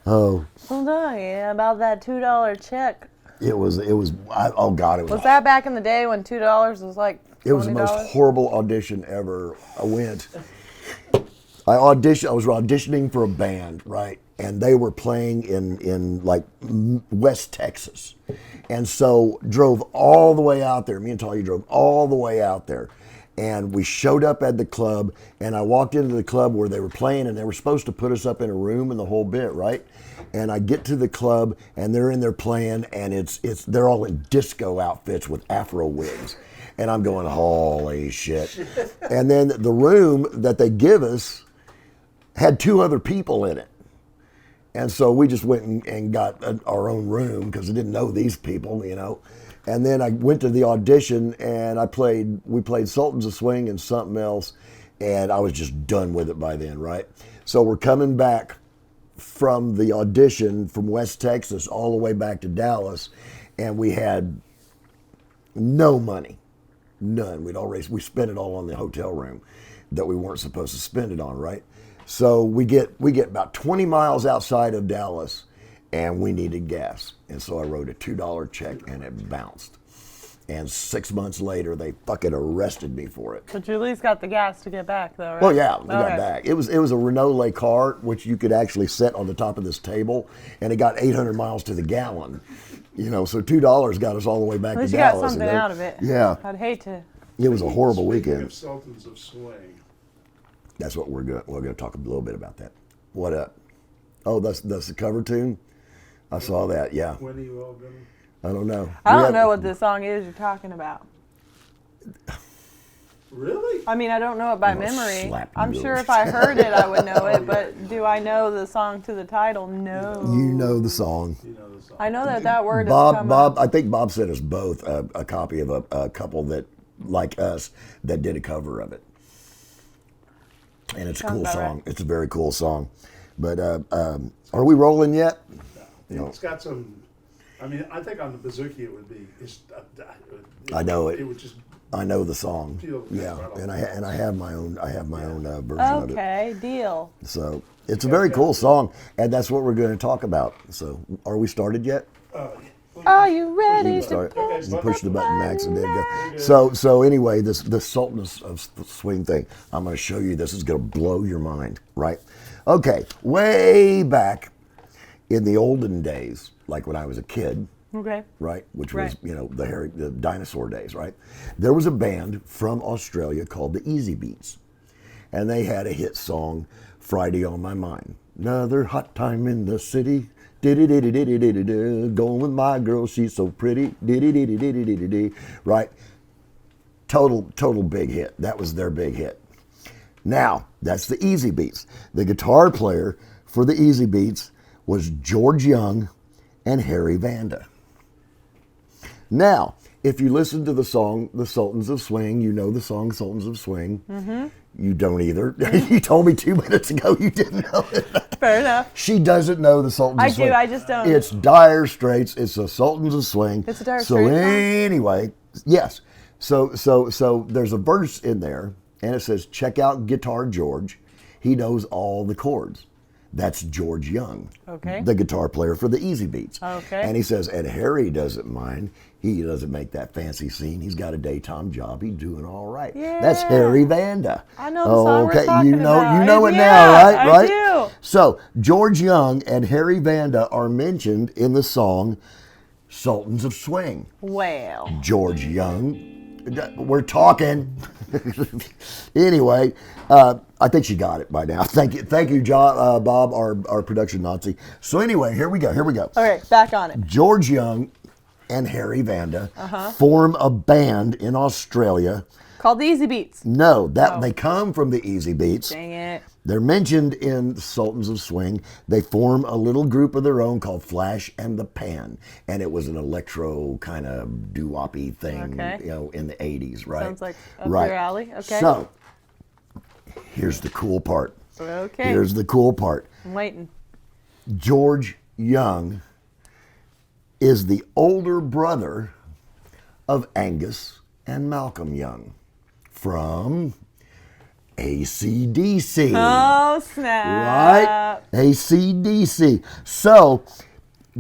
Oh, I'm telling you about that $2 check. oh God, Was that back in the day when $2 was like it was the most $20? horrible audition ever. I was auditioning for a band, right? And they were playing in like West Texas. And so drove all the way out there. Me and Talia drove all the way out there. And we showed up at the club, and I walked into the club where they were playing, and they were supposed to put us up in a room and the whole bit, right? And I get to the club, and they're in there playing, and they're all in disco outfits with afro wigs. And I'm going, holy shit. And then the room that they give us had two other people in it. And so we just went and got our own room because I didn't know these people, you know. And then I went to the audition and we played Sultans of Swing and something else. And I was just done with it by then, right? So we're coming back from the audition from West Texas all the way back to Dallas. And we had no money, none. We spent it all on the hotel room that we weren't supposed to spend it on, right? So we get about 20 miles outside of Dallas, and we needed gas. And so I wrote a $2 check, and it bounced. And 6 months later, they fucking arrested me for it. But you at least got the gas to get back, though, right? Well, yeah, we got back. It was a Renault Lécar, which you could actually set on the top of this table, and it got 800 miles to the gallon. You know, so $2 got us all the way back At to least you Dallas. got something out of it. Yeah. I'd hate to. It was a horrible Speaking weekend. of Sultans of Swing, That's what we're going to talk a little bit about that. What up? Oh, that's the cover tune. I saw that. Yeah. when are you all gonna? I don't know. I don't know what this song is you're talking about. Really? I mean, I don't know it by I'm gonna memory. slap I'm you. sure if I heard it, I would know it. But do I know the song to the title? No. You know the song. You know the song. I know that word has come Bob. up. I think Bob sent us both a copy of a couple that, like us, that did a cover of it. And it's a Sounds cool about song. right. It's a very cool song. But are we rolling yet? No. It's got some. I mean, I think on the Bouzouki it would be. I know it. It would just. I know the song. Feel Yeah, right and on. I have my own. I have my own version of it. Okay, deal. So it's a very cool song, and that's what we're going to talk about. So are we started yet? Are you ready You to start. Okay, You push the button, Max, and then button go. So anyway, the Sultans of Swing thing. I'm going to show you. This is going to blow your mind, right? Okay, way back in the olden days, like when I was a kid, Okay. right, which Right. was the dinosaur days, right? There was a band from Australia called the Easy Beats, and they had a hit song, "Friday on My Mind." Another hot time in the city. Going with my girl, she's so pretty. Right? Total big hit. That was their big hit. Now, that's the Easy Beats. The guitar player for the Easy Beats was George Young and Harry Vanda. Now, if you listen to the song The Sultans of Swing, you know the song Sultans of Swing. Mm-hmm. You don't either. You told me 2 minutes ago you didn't know it. Fair enough. She doesn't know the Sultans I of Swing. do, I just don't. It's Dire Straits. It's the Sultans of Swing. It's a Dire So Straits song? anyway, yes. So there's a verse in there, and it says, "Check out Guitar George. He knows all the chords." That's George Young, Okay. the guitar player for the Easy Beats. Okay. And he says, and Harry doesn't mind. He doesn't make that fancy scene. He's got a daytime job. He's doing all right. That's Yeah. Harry Vanda. I know the song we're talking you know about. it Yeah, now, right? I Right. do. So George Young and Harry Vanda are mentioned in the song "Sultans of Swing." Well. George Young. We're talking. Anyway, I think she got it by now. Thank you, John, Bob, our production Nazi. So anyway, here we go. Okay, back on it. George Young and Harry Vanda form a band in Australia. Called the Easy Beats. No, they come from the Easy Beats. Dang it. They're mentioned in Sultans of Swing. They form a little group of their own called Flash and the Pan, and it was an electro kind of doo-woppy thing, Okay. in the '80s, right? Sounds like up right. your alley. Okay. So, here's the cool part. Okay. Here's the cool part. I'm waiting. George Young is the older brother of Angus and Malcolm Young from AC/DC. Oh, snap. Right? AC/DC. So,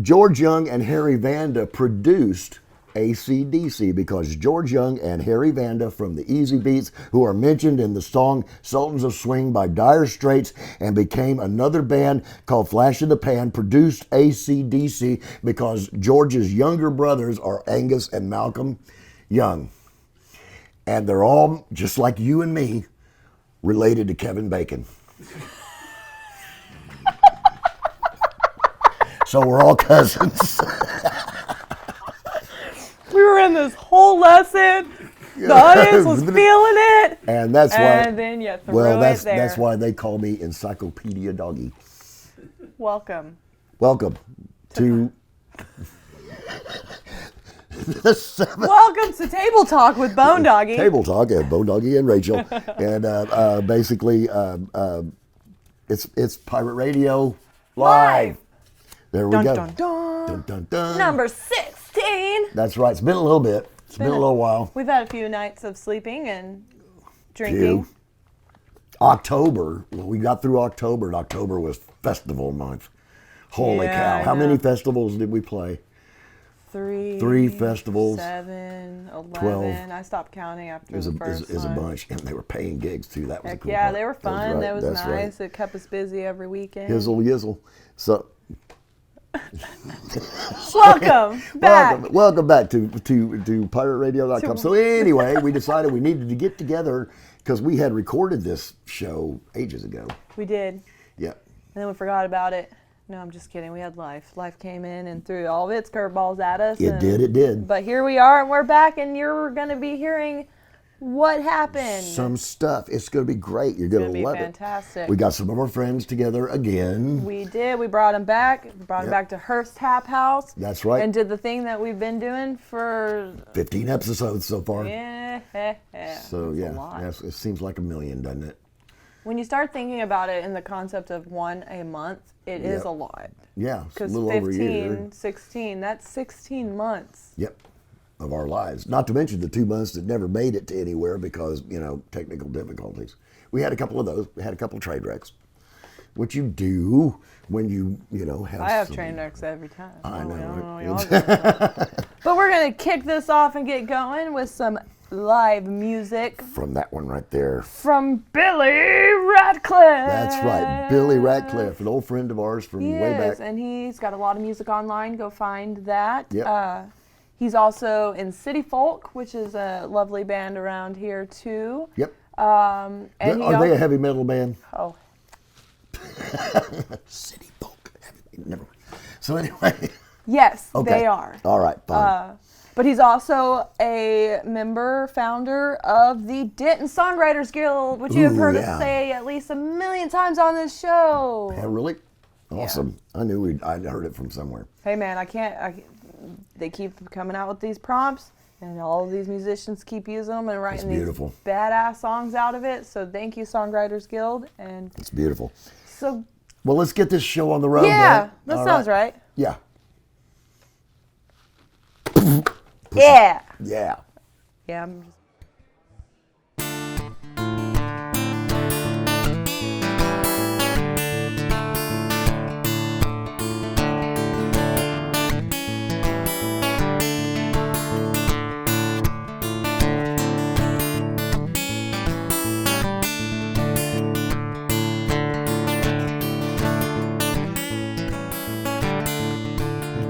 George Young and Harry Vanda produced AC/DC because George Young and Harry Vanda from the Easy Beats, who are mentioned in the song Sultans of Swing by Dire Straits and became another band called Flash in the Pan, produced AC/DC because George's younger brothers are Angus and Malcolm Young. And they're all, just like you and me, related to Kevin Bacon. So we're all cousins. We were in this whole lesson. The audience was feeling it. And that's why. And then you threw it there. That's why they call me Encyclopedia Doggy. Welcome. Welcome to the seventh Welcome to Table Talk with Bone Doggy. Table Talk and Bone Doggy and Rachel. And basically, it's Pirate Radio Live. There we Dun, go. dun, dun. Dun, dun, dun. Number 16. That's right. It's been a little bit. It's been a little while. We've had a few nights of sleeping and drinking. Few. October, when we got through October, and October was festival month. Holy Yeah, cow. I How know. many festivals did we play? Three festivals. 7, 11. 12. I stopped counting after It was the first a one. bunch. And they were paying gigs too. That was Heck a cool yeah, part. they were fun. right. That was That's nice. right. It kept us busy every weekend. Hizzle yizzle. So Welcome back. welcome back to PirateRadio.com. So anyway, we decided we needed to get together because we had recorded this show ages ago. We did. And Yeah. then we forgot about it. No, I'm just kidding. We had life. Life came in and threw all of its curveballs at us. It did. But here we are, and we're back, and you're going to be hearing what happened. Some stuff. It's going to be great. You're going gonna to be love fantastic. it. We got some of our friends together again. We did. We brought him back. We brought him back to Hurst Tap House. That's right. And did the thing that we've been doing for 15 episodes so far. yeah. So That's a yeah, lot. it seems like a million, doesn't it? When you start thinking about it in the concept of one a month, it is Yep. a lot. Yeah, it's a Because little over a year. 15, 16, that's 16 months. Yep, of our lives. Not to mention the 2 months that never made it to anywhere because, technical difficulties. We had a couple of those. We had a couple of trade wrecks. What you do when you have I have some- train wrecks every time. I know, right? Y'all do. But we're going to kick this off and get going with some live music From that one right there. from Billy Ratcliffe. That's right, Billy Ratcliffe, an old friend of ours from He way is, back. and he's got a lot of music online. Go find that. Yep. He's also in City Folk, which is a lovely band around here too. Yep. And he Are they a heavy metal band? Oh, City folk. Never mind. So anyway. yes, Okay. they are. All right, fine. But he's also a member, founder of the Denton Songwriters Guild, which you have Ooh, heard yeah. us say at least 1,000,000 times on this show. Yeah, really? Awesome. I knew I'd heard it from somewhere. Hey man, they keep coming out with these prompts, and all of these musicians keep using them and writing these beautiful. badass songs out of it. So thank you, Songwriters Guild. And It's beautiful. so Well, let's get this show on the road. yeah, then. that All sounds right. Yeah. Yeah. Yeah. Yeah. I'm just...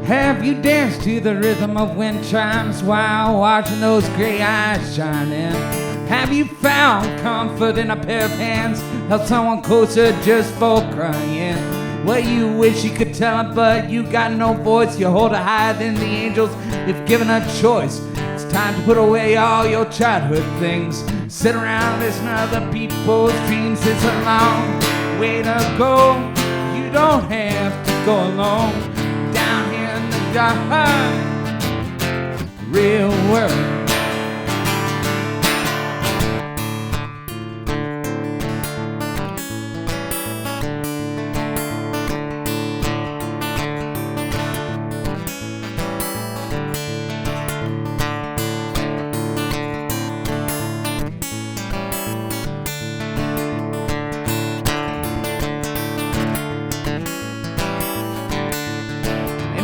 Have you danced to the rhythm of wind chimes while watching those gray eyes shining? Have you found comfort in a pair of hands, held someone closer just for crying? Well, you wish you could tell her, but you got no voice. You hold her higher than the angels if given a choice. It's time to put away all your childhood things. Sit around, listen to other people's dreams. It's a long way to go. You don't have to go alone. Down here in the dark, real world.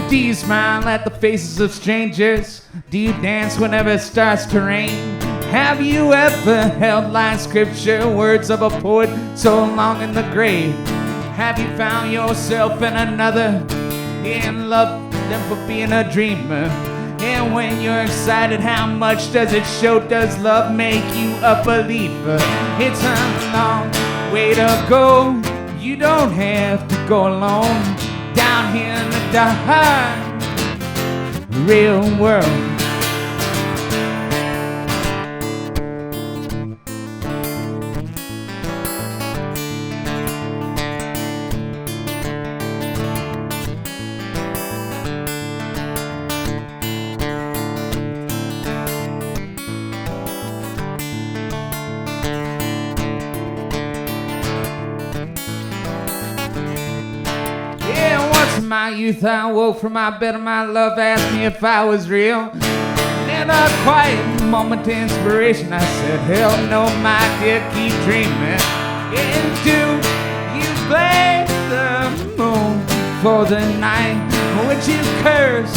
Do you smile at the faces of strangers? Do you dance whenever it starts to rain? Have you ever held like scripture, words of a poet so long in the grave? Have you found yourself in another, in love than for being a dreamer? And when you're excited, how much does it show? Does love make you a believer? It's a long way to go. You don't have to go alone. Down here in the dark, real world. My youth, I woke from my bed and my love asked me if I was real. In a quiet moment of inspiration, I said, hell no, my dear, keep dreaming. And do you blame the moon for the night? Would you curse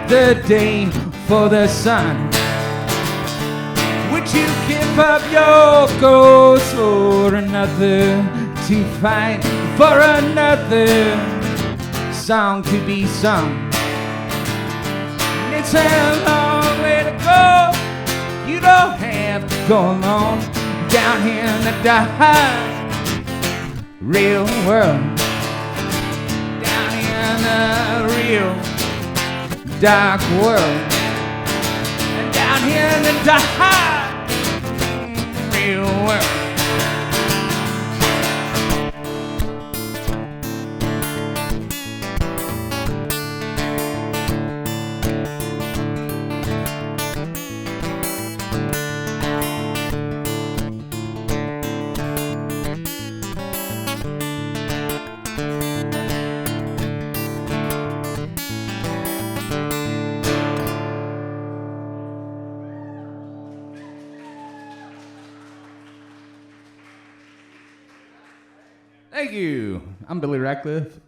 the day for the sun? Would you give up your ghost for another to fight for another song to be sung? It's a long way to go. You don't have to go alone. Down here in the dark, real world. Down here in the real dark world. Down here in the dark, real world. Thank you. I'm Billy Ratcliffe.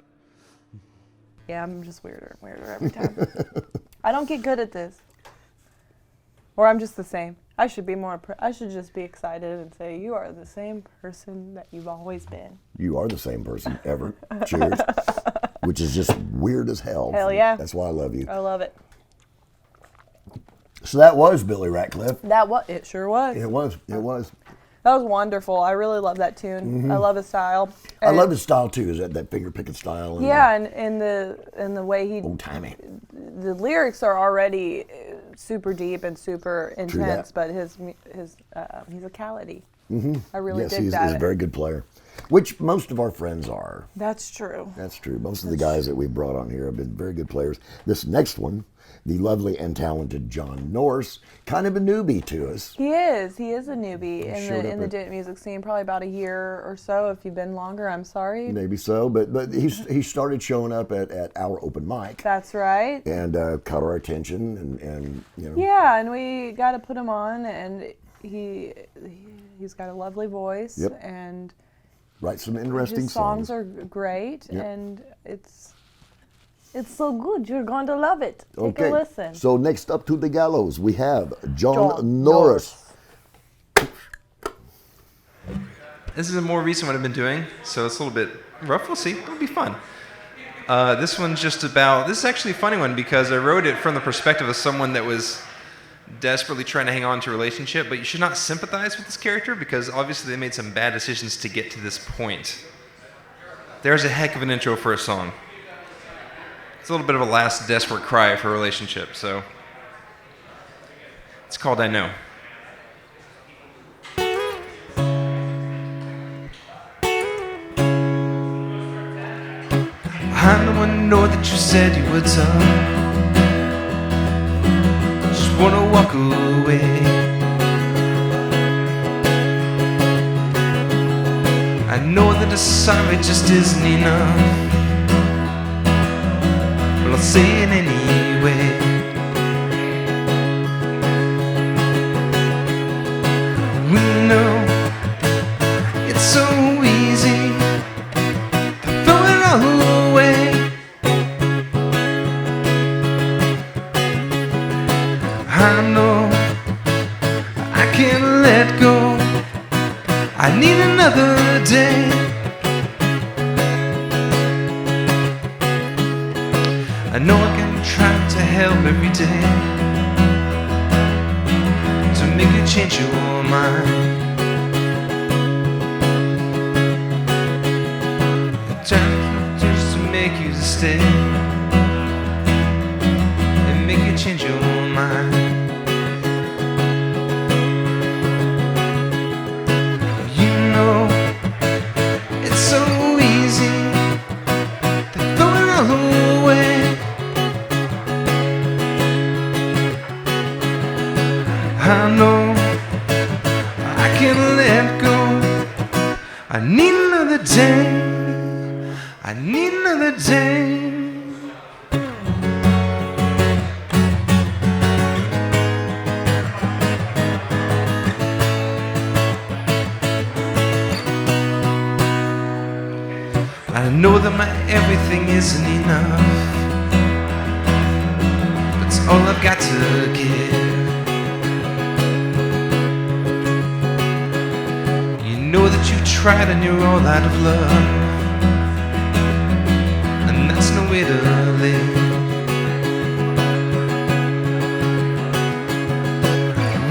Yeah, I'm just weirder and weirder every time. I don't get good at this. Or I'm just the same. I should be more, I should just be excited and say, you are the same person that you've always been. You are the same person ever. Cheers. Which is just weird as hell. Hell yeah. That's why I love you. I love it. So that was Billy Ratcliffe. It sure was. It was. That was wonderful. I really love that tune. Mm-hmm. I love his style. I love his style too. Is that finger picking style? And yeah, and the way he old timey. The lyrics are already super deep and super intense, but his musicality. Mm-hmm. I really dig that. He's a very good player, which most of our friends are. That's true. That's true. Most of the guys that we've brought on here have been very good players. This next one, the lovely and talented John Norris, kind of a newbie to us. He is a newbie in the dance music scene, probably about a year or so. If you've been longer, I'm sorry. Maybe so, but he started showing up at our open mic. That's right. And caught our attention, and you know. Yeah, and we got to put him on, and he's got a lovely voice. Yep. And writes some interesting his songs are great, yep. And it's so good. You're going to love it. Take a listen. So next up to the gallows, we have John Norris. This is a more recent one I've been doing, so it's a little bit rough. We'll see. It'll be fun. This one's just about... This is actually a funny one because I wrote it from the perspective of someone that was desperately trying to hang on to a relationship, but you should not sympathize with this character because obviously they made some bad decisions to get to this point. There's a heck of an intro for a song. It's a little bit of a last desperate cry for a relationship, so it's called I Know. I know that you said you would tell. Just wanna walk away. I know that a sorry just isn't enough. I'll say it anyway. We know it's so easy to throw it all away. another day. I know I can try to help every day to make you change your mind. Trying just to make you stay and make you change your mind. You know it's so easy to throw it all away. I know I can't let go. I need another day. I need another day. I know that my everything isn't enough, but it's all I've got to give. You know that you tried and you're all out of love, and that's no way to live.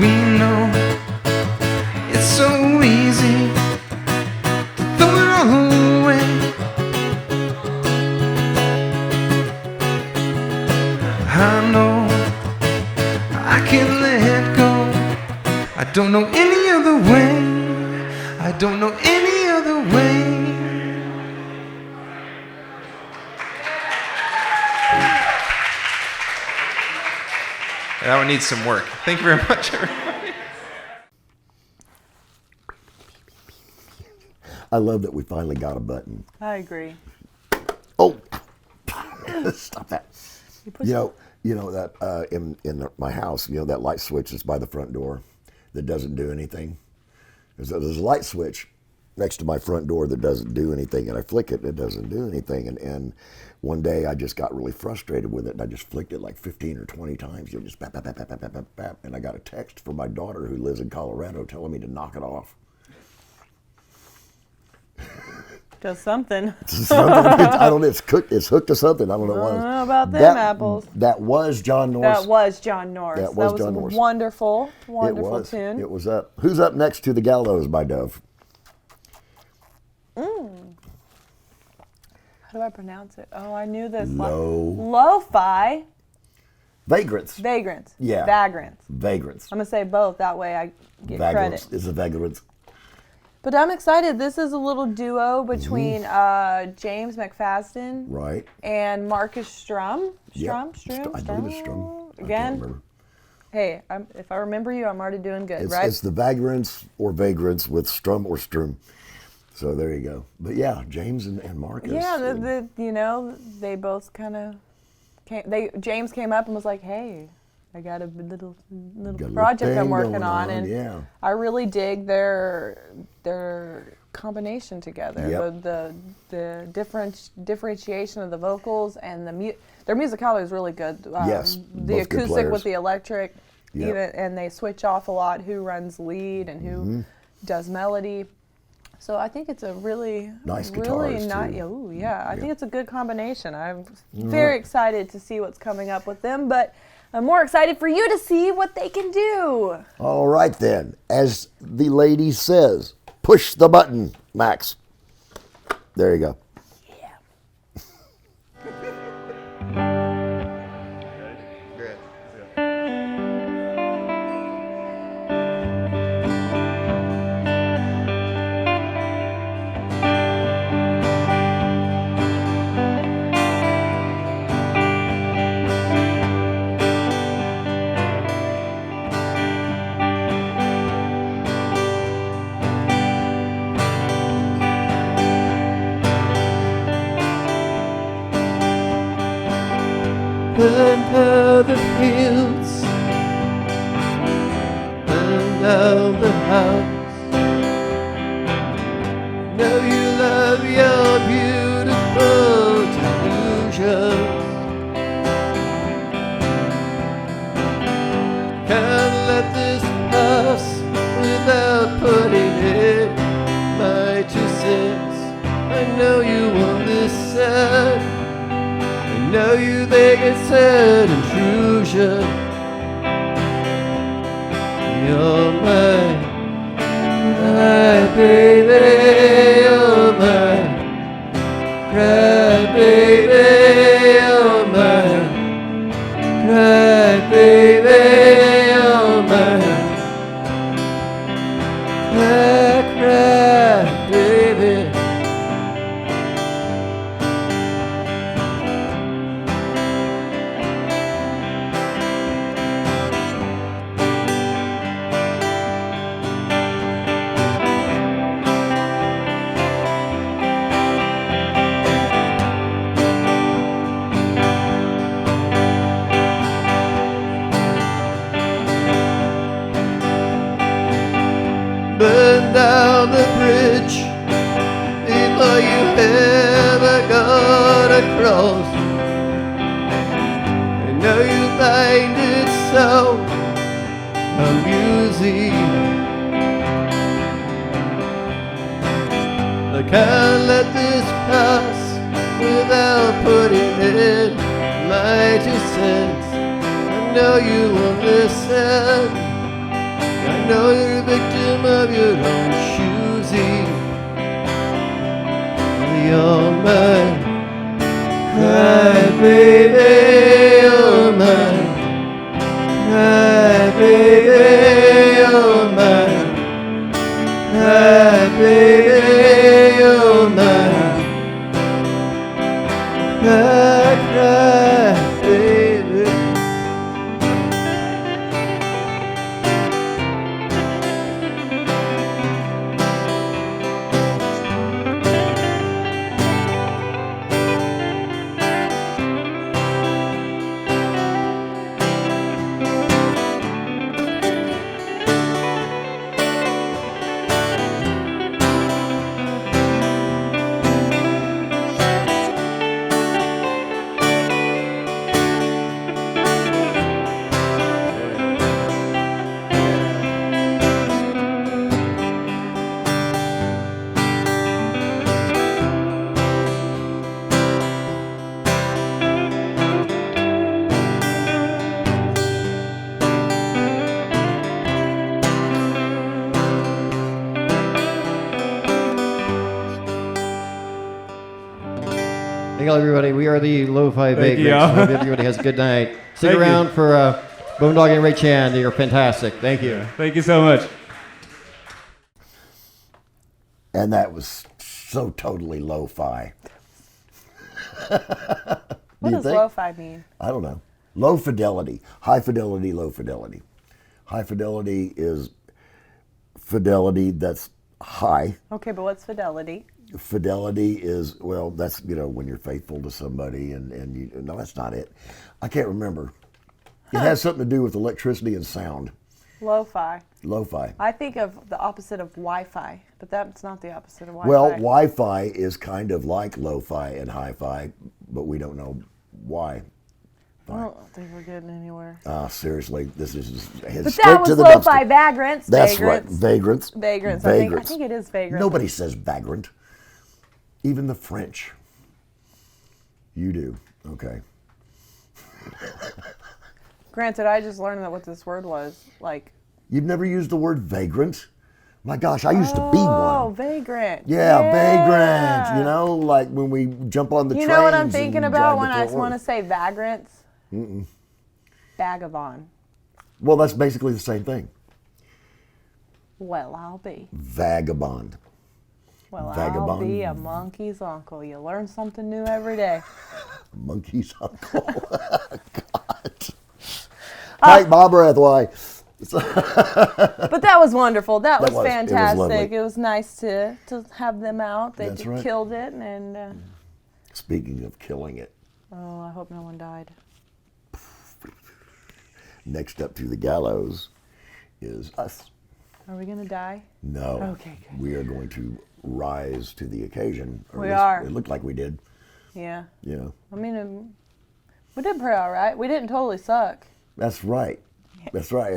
We know it's so easy to throw it all away. I know I can't let go. I don't know any other way. I don't know any other way. That one needs some work. Thank you very much, everybody. I love that we finally got a button. I agree. Oh, stop that. You You know that my house, that light switch that's by the front door that doesn't do anything. There's a light switch next to my front door that doesn't do anything, and I flick it and it doesn't do anything. And one day I just got really frustrated with it, and I just flicked it like 15 or 20 times. Just bap, bap, bap, bap, bap, bap, bap. And I got a text from my daughter who lives in Colorado telling me to knock it off. does something. I don't know. It's hooked to something. I don't know what. I don't know about them apples. That was John Norris. That was John Norris. That was John Norris. Wonderful, wonderful tune. It was up. Who's up next to the Gallows by Dove? How do I pronounce it? Oh, I knew this. Lo-fi. Vagrants. Vagrants. Yeah. Vagrants. Vagrants. I'm going to say both. That way I get Vagrants. credit. It's a Vagrants. But I'm excited. This is a little duo between James McFadden Right. and Marcus Strum. Yep. Strum? I believe it's Strum. I can't Again, remember. hey, if I remember you, I'm already doing good, It's, right? it's the Vagrants or Vagrants with Strum or Strum. So there you go. But yeah, James and Marcus. Yeah, they both kind of came. James came up and was like, "Hey, I got a little project I'm thing working going on, on, and yeah. I really dig their combination together. Yep. The differentiation of the vocals and their musicality is really good. Yes, the both good acoustic players. with the electric, Yep. even, and they switch off a lot. Who runs lead and who does melody. So I think it's a really Nice really guitars, nice. too. Ooh, yeah, I think Yeah. it's a good combination. I'm very excited to see what's coming up with them, but I'm more excited for you to see what they can do. All right then. As the lady says, push the button, Max. There you go. Under the fields, around the house. Know you love your beautiful delusions. Can't let this pass without putting in my I know you won't listen. I know you think it's an intrusion. You're mine, cry baby, you're mine. Cry baby, you're mine. Cry baby, you're mine. Cry, cry baby. Burn down the bridge before you ever got across. I know you find it so amusing. I can't let this pass without putting in my 2 cents. I know you won't listen. I know you're a victim of your own choosing. You're mine. Cry, baby, you're mine. Cry, baby, you're mine. Cry, baby, you're mine. Cry, cry, baby. Thank you, everybody. We are the Lo-Fi Thank you, Vagrants. y'all. Hope everybody has a good night. Stick Thank you. around for Boondoggle and Ray Chan. They are fantastic. Thank you. Thank you so much. And that was so totally lo-fi. What does think? lo-fi mean? I don't know. Low fidelity, high fidelity, low fidelity. High fidelity is fidelity that's high. Okay, but what's fidelity? Fidelity is, well, that's, when you're faithful to somebody and you, no, that's not it. I can't remember. It has something to do with electricity and sound. Lo-fi. Lo-fi. I think of the opposite of Wi-Fi, but that's not the opposite of Wi-Fi. Well, Wi-Fi is kind of like lo-fi and hi-fi, but we don't know why. I don't think we're getting anywhere. Seriously, this is head But straight that was to the lo-fi dumpster. vagrants. That's vagrants. right, vagrants. Vagrants. I think it is vagrants. Nobody says vagrant. Even the French. You do. Okay. Granted, I just learned that what this word was. Like, You've never used the word vagrant? My gosh, I used to be oh, one. vagrant. Yeah, vagrant. Like when we jump on the trains. You know what I'm and thinking drive about to when I Fort want to Worth. say vagrants? Vagabond. Well, that's basically the same thing. Well, I'll be. Vagabond. Well, I'll Vagabond. be a monkey's uncle. You learn something new every day. Monkey's uncle. God. Take my breath away. But that was wonderful. That was was. It was fantastic. lovely. It was nice to have them out. They That's right. killed it, and Speaking of killing it, oh, I hope no one died. next up to the gallows is us. Are we gonna die? No. Okay, good. We are going to rise to the occasion. Or We at least are. It looked like we did. Yeah. Yeah. I mean, we did pretty all right. We didn't totally suck. That's right. That's right.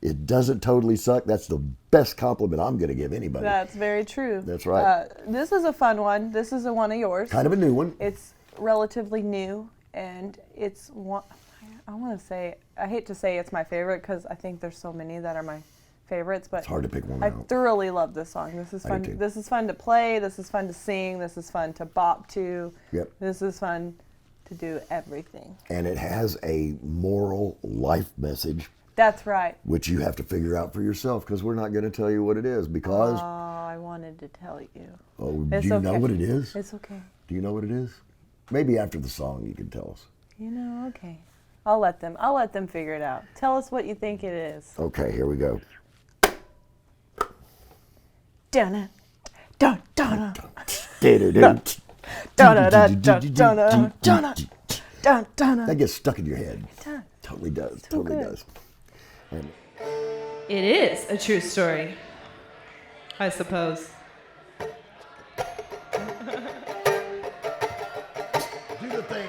It doesn't totally suck. That's the best compliment I'm going to give anybody. That's very true. That's right. This is a fun one. This is one of yours. Kind of a new one. It's relatively new, and it's one. I want to say, I hate to say it's my favorite because I think there's so many that are my favorites, but It's hard to pick one I out. thoroughly love this song. This is I do fun. too. This is fun to play. This is fun to sing. This is fun to bop to. Yep. This is fun to do everything. And it has a moral life message, That's right. which you have to figure out for yourself because we're not going to tell you what it is because, Oh, I wanted to tell you. do It's you okay. know what it is? It's okay. Do you know what it is? Maybe after the song you can tell us. You know, okay. I'll let them figure it out. Tell us what you think it is. Okay, here we go. Dun dun dun dun. That gets stuck in your head. Dun. Totally does. So Totally good. does. And It is a true story, I suppose. do the thing.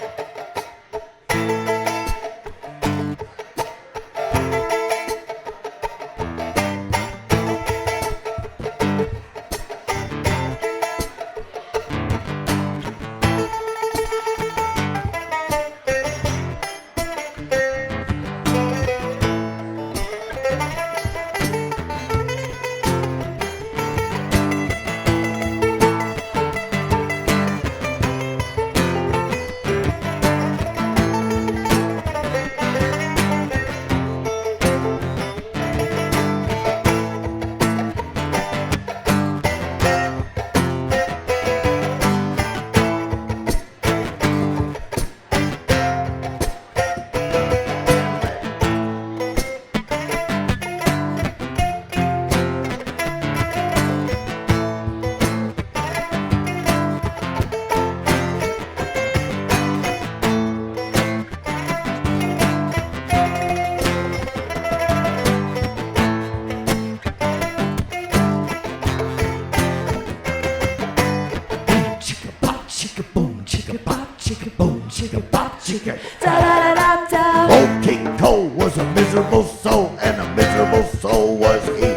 Old King Cole was a miserable soul, and a miserable soul was he.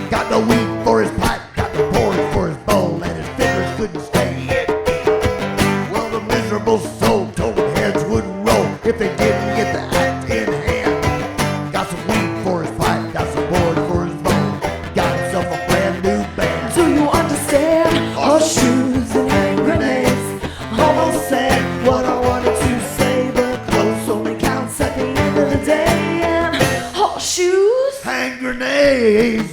Got no weed for his pipe, got no porridge for his bowl, and his fingers couldn't stay at ease. Well, the miserable soul told him heads wouldn't roll if they didn't get the act in hand. Got some weed for his pipe, got some porridge for his bowl, got himself a brand new band. Do you understand? Horseshoes and hand grenades. Almost said what I wanted to say, but close only counts at the end of the day. And horseshoes. Hand grenades!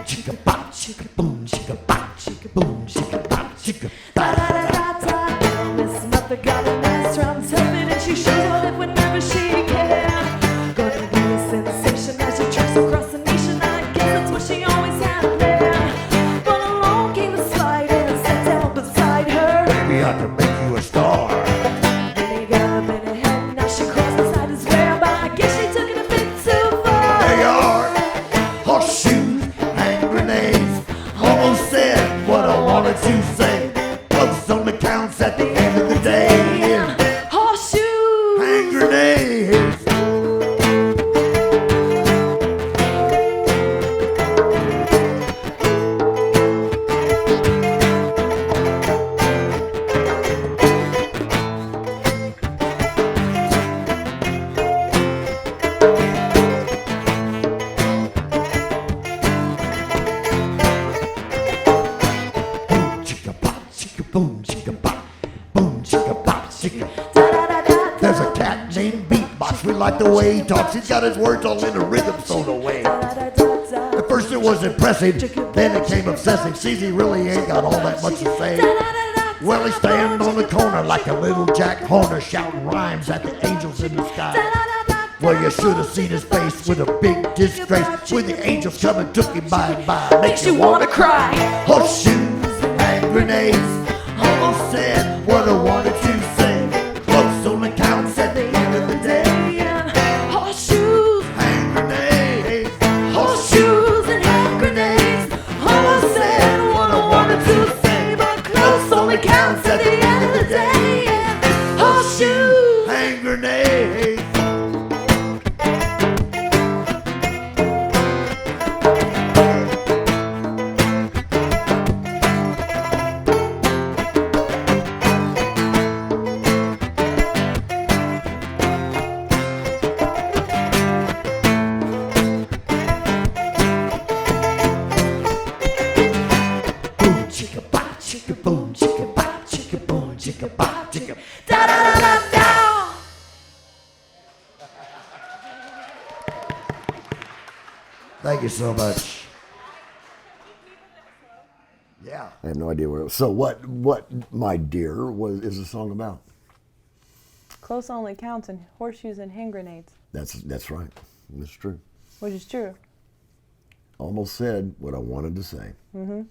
Chicka bop, chicka boom, chicka bop, chicka boom, chicka bop, chicka da da da da da. Miss Mother got a nice round helmet, and she shows her lip whenever she can. Gonna be a sensation as she treks across the nation. I guess that's what she always had planned. But along came a spider and sat down beside her. Maybe I can make you a star. Then he got up in her head, now she crossed beside his rail, but I guess she took it a bit too far. They are horseshoes, hand grenades. Almost said what I wanted to say. Close on the counts at the end of the day. Horseshoes. Hand grenades. Chicka pop, chicka boom, chicka pop, boom, chicka pop, chicka. There's a cat named Beatbox. We like the way he talks. He's got his words all in a rhythm sort of way. At first it was impressive, then it came obsessive. Sees he really ain't got all that much to say. Well, he's standing on the corner like a little Jack Horner, shouting rhymes at the angels in the sky. Well, you should have seen his face with a big disgrace when the angels come and took him by and by. Makes you wanna cry. Horseshoes, hand grenades. Almost said what I wanted to say. Close only counts at the end of the day. Horseshoes, Hand grenades. horseshoes and hand grenades. Almost said what I wanted to say, but close only counts at the end of the day. Horseshoes. Hand grenades. Boom, chicka, bop, chicka, boom, chicka, bop, chicka, boom, chicka, bop, chicka, da da da da da. Thank you so much. Yeah. I have no idea where it was. So what my dear is the song about? Close only counts and horseshoes and hand grenades, That's right. That's true. which is true. Almost said what I wanted to say. Mm-hmm.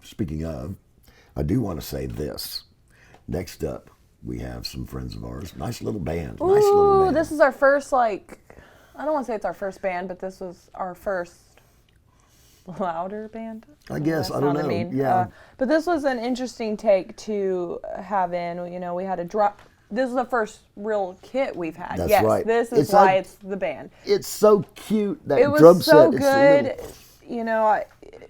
Speaking of, I do want to say this. Next up, we have some friends of ours. Nice little band. Nice little Ooh, band. this is our first, like, I don't want to say it's our first band, but this was our first louder band. I guess. That I don't sounded know. mean. Yeah. But this was an interesting take to have in. You know, we had a drop. This is the first real kit we've had. That's yes, right. this is It's why like- it's the band. It's so cute. That It was drum so set. It's good. little- You know,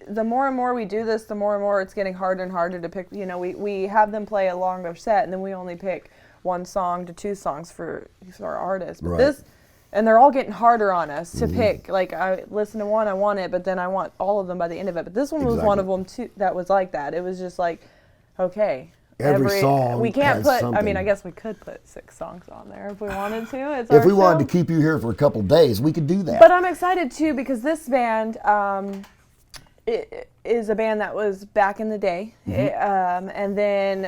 the more and more we do this, the more and more it's getting harder and harder to pick. You know, we have them play a longer set, and then we only pick 1 song to 2 songs for our artists. But Right. this, and they're all getting harder on us to pick. Like, I listen to one, I want it, but then I want all of them by the end of it. But this one was one of them too that was like that. It was just like, okay. Every song we can't has put. I something. mean, I guess we could put 6 songs on there if we wanted to. It's If our we wanted show. to keep you here for a couple days, we could do that. But I'm excited too because this band it is a band that was back in the day, and then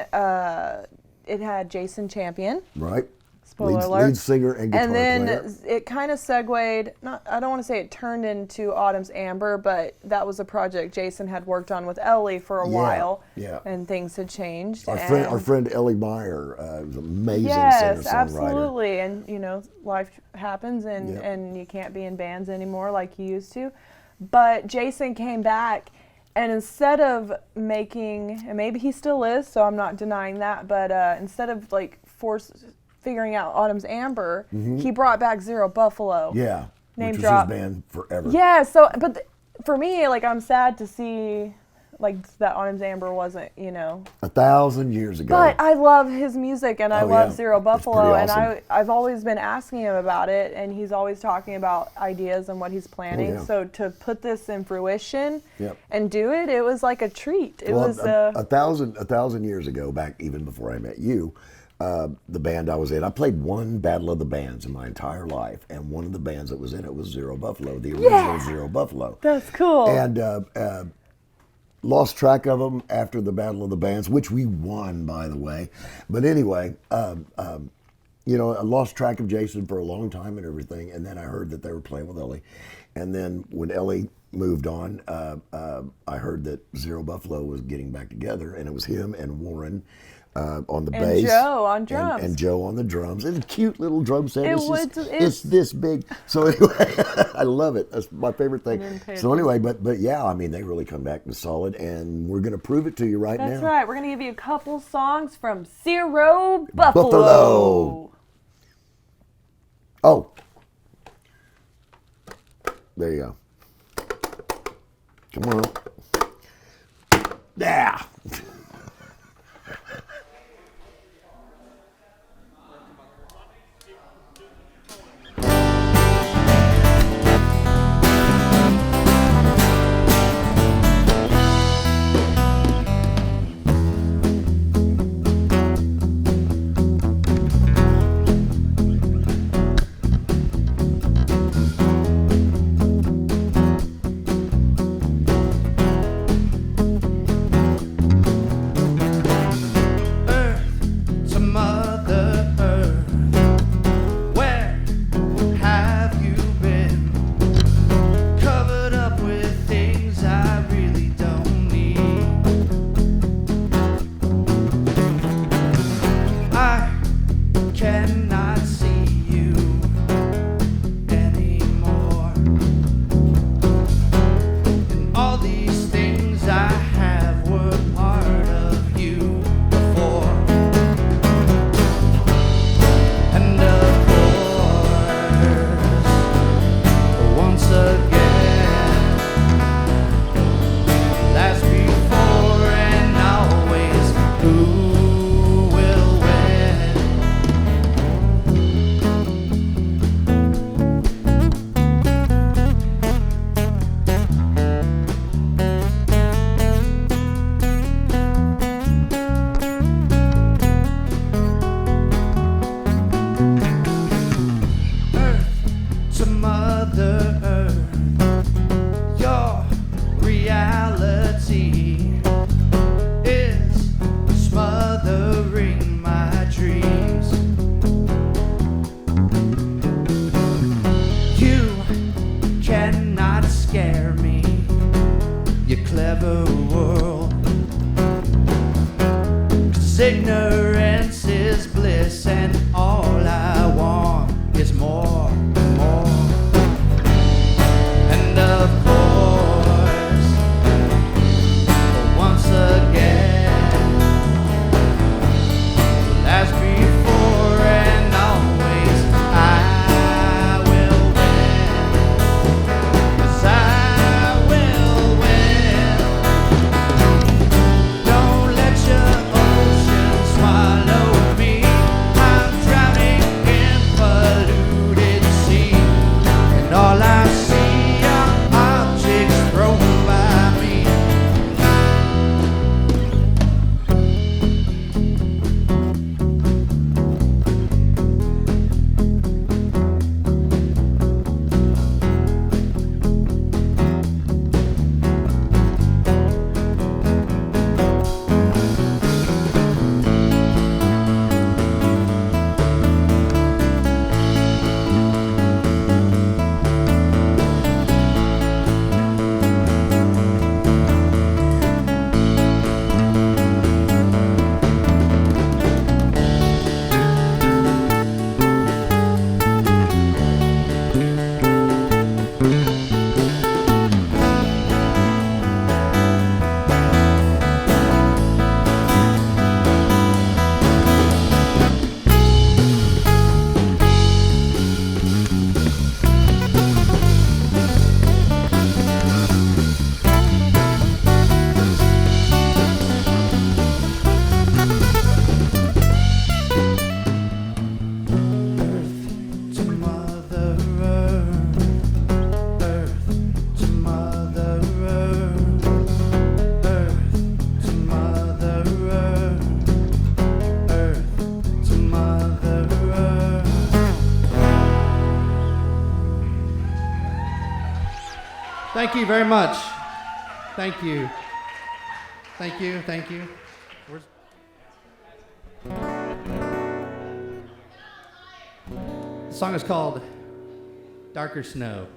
it had Jason Champion, right? spoiler alert, Lead singer and guitar and then player. it kind of segued. I don't want to say it turned into Autumn's Amber, but that was a project Jason had worked on with Ellie for a while, yeah. and things had changed. Our and friend Ellie Meyer was an amazing Yes, singer-songwriter. absolutely. And you know, life happens, and Yep. and you can't be in bands anymore like you used to. But Jason came back, and instead of making, and maybe he still is, so I'm not denying that. But instead of like figuring out Autumn's Amber, he brought back Zero Buffalo. Yeah, Name which drop. was his band forever. Yeah. So, but for me, like, I'm sad to see like that Autumn's Amber wasn't, you know. 1,000 years ago. But I love his music, and I Oh, love yeah. Zero It's Buffalo, pretty and awesome. I've always been asking him about it, and he's always talking about ideas and what he's planning. yeah. So to put this in fruition Yep. and do it, it was like a treat. It Well, was a thousand years ago, back even before I met you, the band I was in, I played one Battle of the Bands in my entire life, and one of the bands that was in it was Zero Buffalo, the original Zero Buffalo. that's cool. And lost track of them after the Battle of the Bands, which we won, by the way. But anyway, you know, I lost track of Jason for a long time and everything, and then I heard that they were playing with Ellie. And then when Ellie moved on, I heard that Zero Buffalo was getting back together, and it was him and Warren on the And bass. Joe on drums. And Joe on the drums. It's a cute little drum set. It It's was- just- it's- it's this big. So anyway, I love it. That's my favorite thing. didn't pay So anyway, but yeah, I mean, they really come back to solid, and we're going to prove it to you right That's now. right. We're gonna give you a couple songs from Zero Buffalo. Buffalo. Oh, there you go. Come on. Yeah. Thank you very much. Thank you. Thank you. Thank you. Where's... The song is called Darker Snow.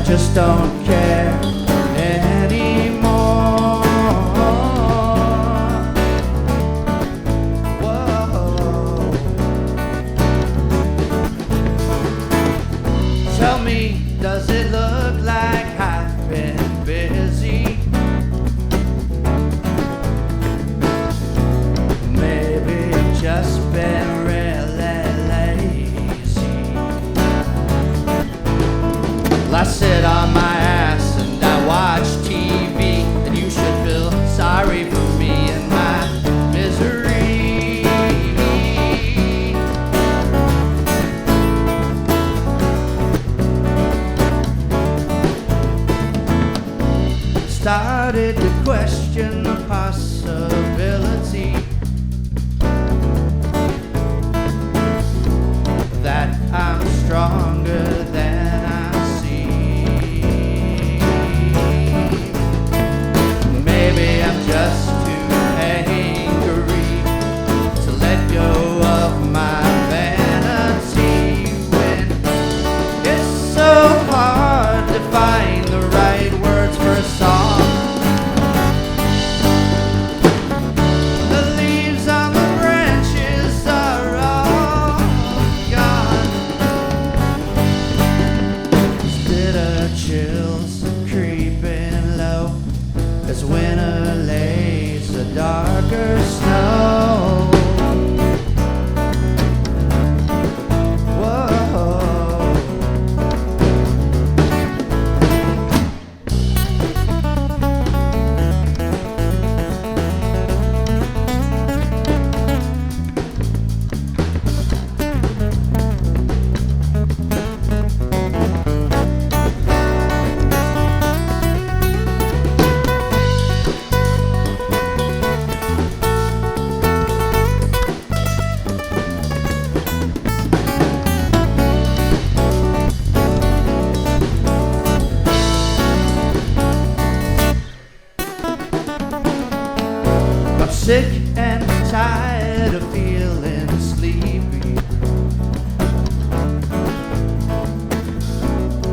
Just don't care anymore. Whoa. Tell me, does it look like I've been busy? Maybe just been really lazy. Well, I sit on my ass and I watch TV, and you should feel sorry for me and my misery. Started to question the possibility that I'm stronger than I just too angry to let go of my vanity when it's so hard to find the right words for a song. The leaves on the branches are all gone. These bitter chills creeping low as winter lays the darker snow. Sick and tired of feeling sleepy.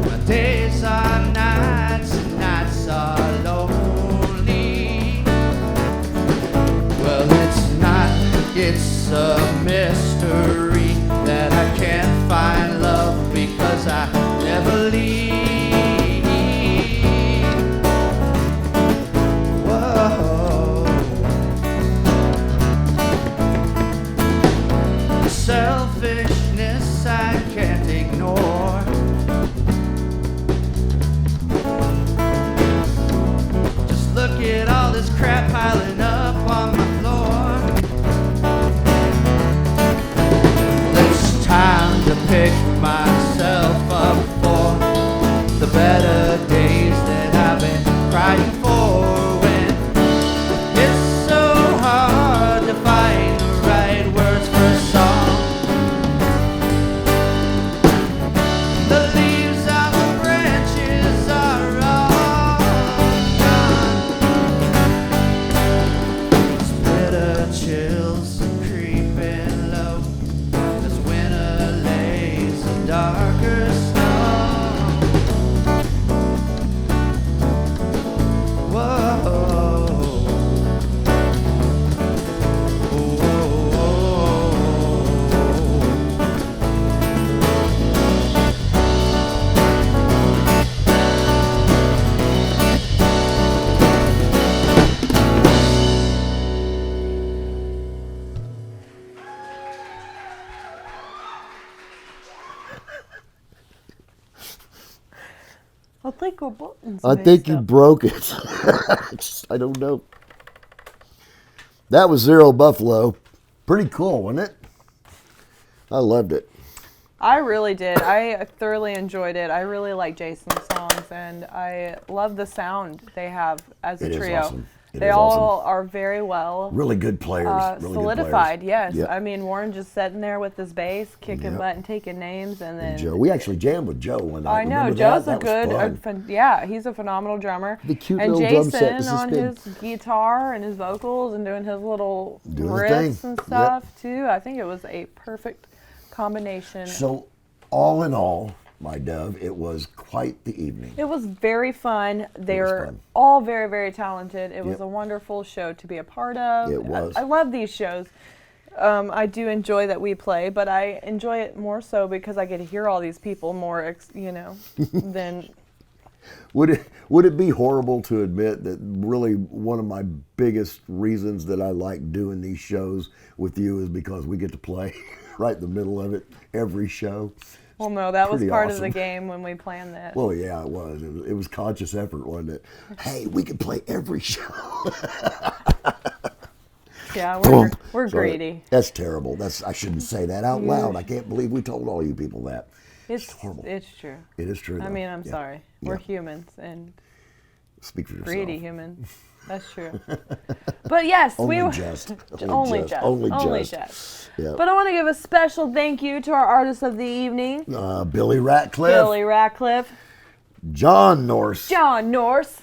My days are nights and nights are lonely. Well, it's not, it's a mystery that I can't find love because I never leave. Selfishness I can't ignore. Just look at all this crap piling up on the floor. It's time to pick myself up for I think our buttons. I think you broke it. I don't know. That was Zero Buffalo. Pretty cool, wasn't it? I loved it. I really did. I thoroughly enjoyed it. I really like Jason's songs, and I love the sound they have as a It is trio. awesome. It They is all awesome. are very well Really good players. Really solidified. Good players. Yes, Yep. I mean Warren just sitting there with his bass, kicking Yep. butt and taking names, and then Joe, we actually jammed with Joe one night. I know Remember Joe's that? a That was good, fun. yeah, he's a phenomenal drummer. The cute and little drum set Jason with the on spin. his guitar and his vocals and doing his little Doing the riffs thing. and Yep. stuff too. I think it was a perfect combination. So, all in all, my dove, it was quite the evening. It was very fun. They're fun. all very, very talented. It was Yep. a wonderful show to be a part of. It was. I love these shows. I do enjoy that we play, but I enjoy it more so because I get to hear all these people more, than Would it be horrible to admit that really one of my biggest reasons that I like doing these shows with you is because we get to play right in the middle of it every show? well, no, that was Pretty part of awesome. the game when we planned this. Well, yeah, it was. It was conscious effort, wasn't it? Hey, we can play every show. Yeah, Boom. we're Sorry. greedy. That's terrible. I shouldn't say that out loud. I can't believe we told all you people that. It's horrible. It's true. It is true. I though. mean, I'm Yeah. sorry. We're Yeah. humans and Speak for yourself. greedy humans. That's true. But yes, Only we just. only just. Only just. Yeah. But I want to give a special thank you to our artist of the evening, Billy Ratcliffe, Billy Ratcliffe, John Norse, John Norse,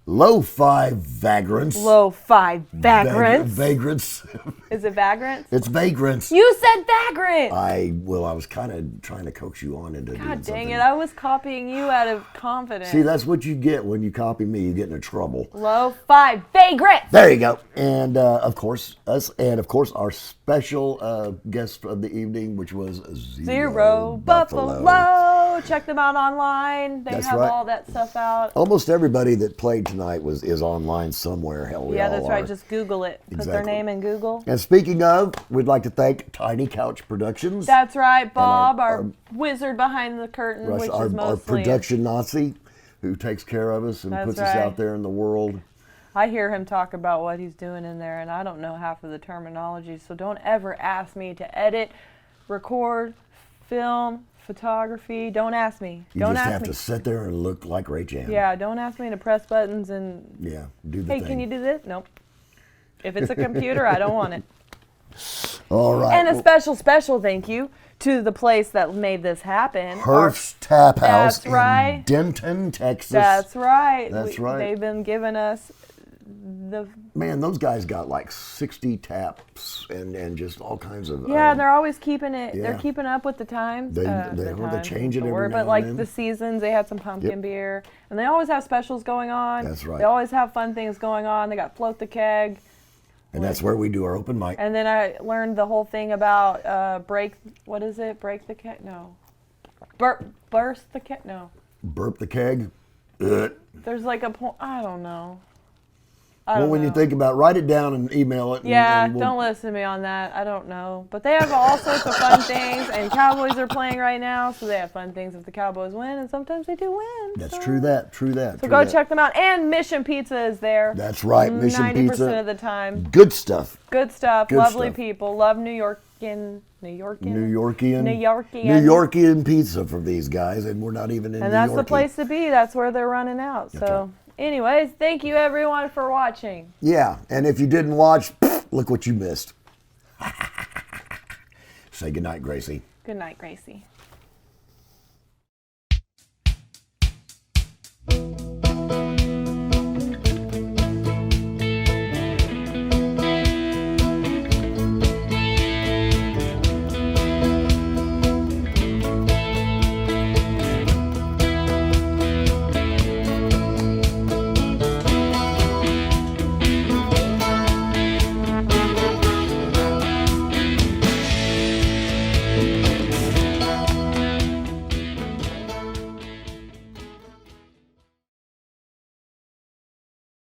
Lo-Fi Vagrants. Lo-Fi Vagrants. Vagrants. Is it Vagrants? It's Vagrants. You said Vagrant! I was kind of trying to coax you on into doing God dang something. it, I was copying you out of confidence. See, that's what you get when you copy me. You get into trouble. Lo-Fi Vagrants! There you go. And of course, our special guest of the evening, which was Zero Buffalo. Check them out online. They That's have right. all that stuff out. Almost everybody that played tonight is online somewhere. Hell, we Yeah, all that's are. right. Just Google it. Put their Exactly. name in Google. And speaking of, we'd like to thank Tiny Couch Productions. That's right, Bob, our our wizard behind the curtain, Rush, which our is mostly. production Nazi, who takes care of us and That's puts us right. out there in the world. I hear him talk about what he's doing in there, and I don't know half of the terminology. So don't ever ask me to edit, record, film, photography. Don't ask me. You Don't just ask have me. to sit there and look like Ray Jan. Yeah, don't ask me to press buttons and. Yeah, do the Hey, thing. can you do this? Nope. If it's a computer, I don't want it. All right. And a special thank you to the place that made this happen. Herf's Tap House That's right. in Denton, Texas. That's right. That's right. They've been giving us the. Man, those guys got like 60 taps and just all kinds of. Yeah, they're always keeping it. yeah. They're keeping up with the times. They times change is it the every word, now but and like then. the seasons, they had some pumpkin Yep. beer, and they always have specials going on. That's right. They always have fun things going on. They got float the keg, and that's where we do our open mic. and then I learned the whole thing about break. What is it? Break the keg? No. Burst the keg? No. Burp the keg. There's like a point. I don't know. I Well, don't when know. you think about it, write it down and email it. Yeah, and we'll- don't listen to me on that. I don't know. But they have all sorts of fun things, and Cowboys are playing right now, so they have fun things if the Cowboys win, and sometimes they do win. That's so. true that. True that. So true go that. check them out. And Mission Pizza is there. That's right, Mission 90% Pizza. of the time. Good stuff. Good stuff. Good Lovely stuff. people. Love New Yorkian. New Yorkian. New Yorkian. New Yorkian pizza from these guys, and we're not even in And New that's York. the place to be. That's where they're running out. That's So, anyways, thank you everyone for watching. Yeah, and if you didn't watch, look what you missed. Say goodnight, Gracie. Good night, Gracie.